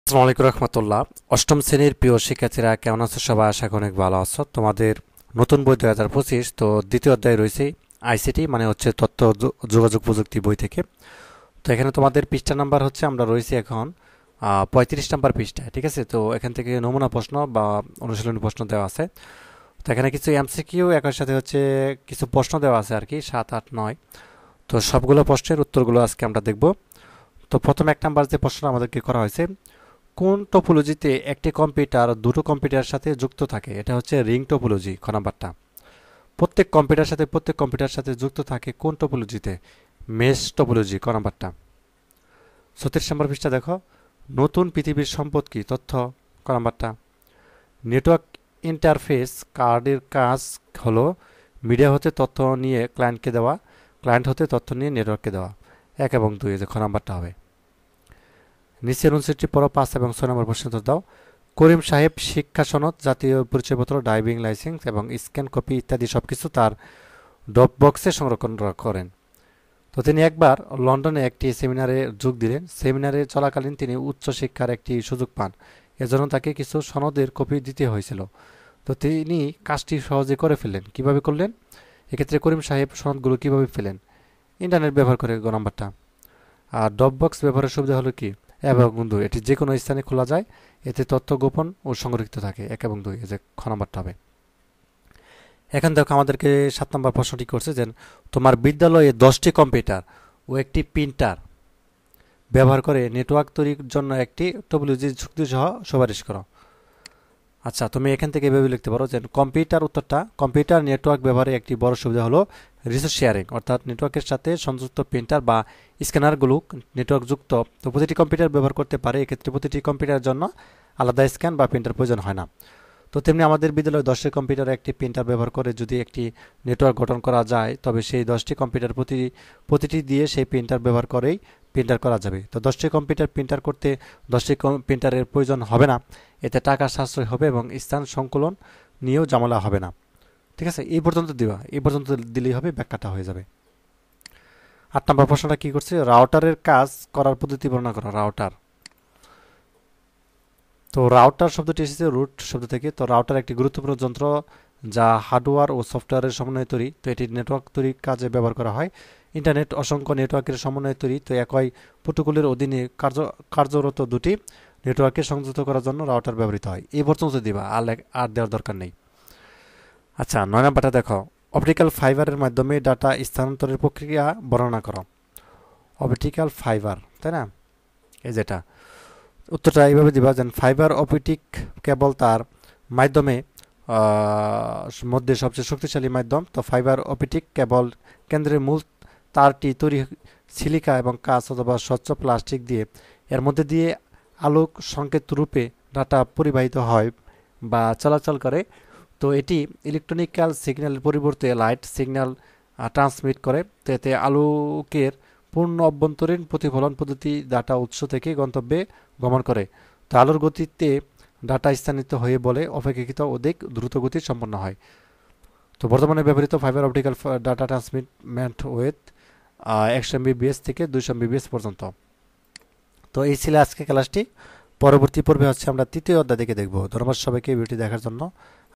আসসালামু আলাইকুম রহমতুল্লাহ। অষ্টম শ্রেণীর প্রিয় শিক্ষার্থীরা কেমন আছো? সবাই আশা করি অনেক ভালো আছো। তোমাদের নতুন বই 2025, তো দ্বিতীয় অধ্যায় রয়েছে আইসিটি, মানে হচ্ছে তথ্য যোগাযোগ প্রযুক্তি বই থেকে। তো এখানে তোমাদের পৃষ্ঠা নাম্বার হচ্ছে আমরা রয়েছি এখন 35 নাম্বার পৃষ্ঠায়, ঠিক আছে? তো এখান থেকে নমুনা প্রশ্ন বা অনুশীলনী প্রশ্ন দেওয়া আছে। তো এখানে কিছু এমসিকিউ, একই সাথে হচ্ছে কিছু প্রশ্ন দেওয়া আছে আর কি, 7, 8, 9। তো সবগুলো প্রশ্নের উত্তরগুলো আজকে আমরা দেখব। তো প্রথম 1 নাম্বার যে প্রশ্ন আমাদেরকে করা হয়েছে, কোন টপোলজিতে একটি কম্পিউটার দুটো কম্পিউটারের সাথে যুক্ত থাকে? এটা হচ্ছে রিং টপোলজি, খ নাম্বারটা। প্রত্যেক কম্পিউটার সাথে যুক্ত থাকে কোন টপোলজিতে? মেশ টপোলজি, ক নাম্বারটা। 36 নম্বর পৃষ্ঠা দেখো, নতুন পৃথিবীর সম্পদ কি? তথ্য, ক নাম্বারটা। নেটওয়ার্ক ইন্টারফেস কার্ডের কাজ হলো মিডিয়া হতে তথ্য নিয়ে ক্লায়েন্টকে দেওয়া, ক্লায়েন্ট হতে তথ্য নিয়ে নেটওয়ার্ককে দেওয়া। 1 এবং 2, যে খ নাম্বারটা হবে। নিচের 59 পর 5 এবং 6 নম্বর প্রশ্ন দাও। করিম সাহেব শিক্ষা সনদ, জাতীয় পরিচয়পত্র, ড্রাইভিং লাইসেন্স এবং স্ক্যান কপি ইত্যাদি সবকিছু তার ড্রপ বক্সে সংরক্ষণ করেন। তো তিনি একবার লন্ডনে একটি সেমিনারে যোগ দিলেন। সেমিনারে চলাকালীন তিনি উচ্চ শিক্ষার একটি সুযোগ পান, এজন্য তাকে কিছু সনদের কপি দিতে হয়েছিল। তো তিনি কাজটি সহজে করে ফেললেন। কিভাবে করলেন? এক্ষেত্রে করিম সাহেব সনদগুলো কিভাবে পেলেন? ইন্টারনেট ব্যবহার করে, গ নম্বরটা। আর ড্রপ বক্স ব্যবহারের সুবিধা হলো কি? এবং বন্ধু, এটি যে কোনো স্থানে খোলা যায়, এতে তথ্য গোপন ও সংরক্ষিত থাকে। 1 এবং 2, এই যে খ নম্বরটা হবে। এখন দেখো আমাদেরকে 7 নম্বর প্রশ্নটি করছে যে তোমার বিদ্যালয়ে 10টি কম্পিউটার ও একটি প্রিন্টার ব্যবহার করে নেটওয়ার্ক তৈরির জন্য একটি টপোলজি চুক্তি সহ সুপারিশ করো। আচ্ছা, তুমি এখান থেকে এভাবে লিখতে পারো যে কম্পিউটার, উত্তরটা, কম্পিউটার নেটওয়ার্ক ব্যবহারে একটি বড় সুবিধা হলো রিসোর্স শেয়ারিং, অর্থাৎ নেটওয়ার্কের সাথে সংযুক্ত প্রিন্টার বা স্ক্যানারগুলো নেটওয়ার্কযুক্ত। তো প্রতিটি কম্পিউটার ব্যবহার করতে পারে, এক্ষেত্রে প্রতিটি কম্পিউটারের জন্য আলাদা স্ক্যান বা প্রিন্টার প্রয়োজন হয় না। তো তেমনি আমাদের বিদ্যালয়ে 10টি কম্পিউটার একটি প্রিন্টার ব্যবহার করে যদি একটি নেটওয়ার্ক গঠন করা যায়, তবে সেই 10টি কম্পিউটার প্রতিটি দিয়ে সেই প্রিন্টার ব্যবহার করেই প্রিন্টার করা যাবে। তো 10টি কম্পিউটার প্রিন্টার করতে 10টি প্রিন্টারের প্রয়োজন হবে না, এতে টাকা সাশ্রয় হবে এবং স্থান সংকুলন নিয়েও ঝামেলা হবে না। ঠিক আছে, এই পর্যন্ত দিবা, এই পর্যন্ত দিলেই হবে, ব্যাখ্যাটা হয়ে যাবে। 8 নম্বর প্রশ্নটা কি করছে? রাউটারের কাজ করার পদ্ধতি বর্ণনা করো। রাউটার, তো রাউটার শব্দটি এসেছে রুট শব্দ থেকে। তো রাউটার একটি গুরুত্বপূর্ণ যন্ত্র যা হার্ডওয়্যার ও সফটওয়্যারের সমন্বয়ে তৈরি। তো এটি নেটওয়ার্ক তৈরির কাজে ব্যবহার করা হয়। ইন্টারনেট অসংখ্য নেটওয়ার্কের সমন্বয়ে তৈরি। তো একই প্রোটোকলের অধীনে কার্যরত দুটি নেটওয়ার্ককে সংযুক্ত করার জন্য রাউটার ব্যবহৃত হয়। এই পর্যন্ত দিবা, আর দেওয়ার দরকার নেই। আচ্ছা, 9 নাম্বারটা দেখো, অপটিক্যাল ফাইবারের মাধ্যমে ডাটা স্থানান্তরের প্রক্রিয়া বর্ণনা করো। অপটিক্যাল ফাইবার, তাই না? এই যেটা, উত্তরটা এইভাবে দিবা যে ফাইবার অপটিক কেবল তার মাধ্যমে মধ্যে সবচেয়ে শক্তিশালী মাধ্যম। তো ফাইবার অপটিক কেবল কেন্দ্রের মূল তারটি তৈরি সিলিকা এবং কাঁচ অথবা স্বচ্ছ প্লাস্টিক দিয়ে। এর মধ্যে দিয়ে আলোক সংকেত রূপে ডাটা পরিবাহিত হয় বা চলাচল করে। তো এটি ইলেকট্রনিক্যাল সিগন্যালের পরিবর্তে লাইট সিগন্যাল ট্রান্সমিট করে। তো এতে আলোকের পূর্ণ অভ্যন্তরীণ প্রতিফলন পদ্ধতি ডাটা উৎস থেকে গন্তব্যে গমন করে। তো আলোর গতিতে ডাটা স্থানিত হয়ে বলে অপেক্ষাকৃত অধিক দ্রুত গতি সম্পন্ন হয়। তো বর্তমানে ব্যবহৃত ফাইবার অপটিক্যাল ডাটা ট্রান্সমিটমেন্ট ওয়েথ 100 এমবিবিএস থেকে 200 এমবিবিএস পর্যন্ত। তো এই ছিল আজকে ক্লাসটি। পরবর্তী পর্বে হচ্ছে আমরা তৃতীয় অধ্যায় থেকে দেখব। ধন্যবাদ সবাইকে ভিডিওটি দেখার জন্য।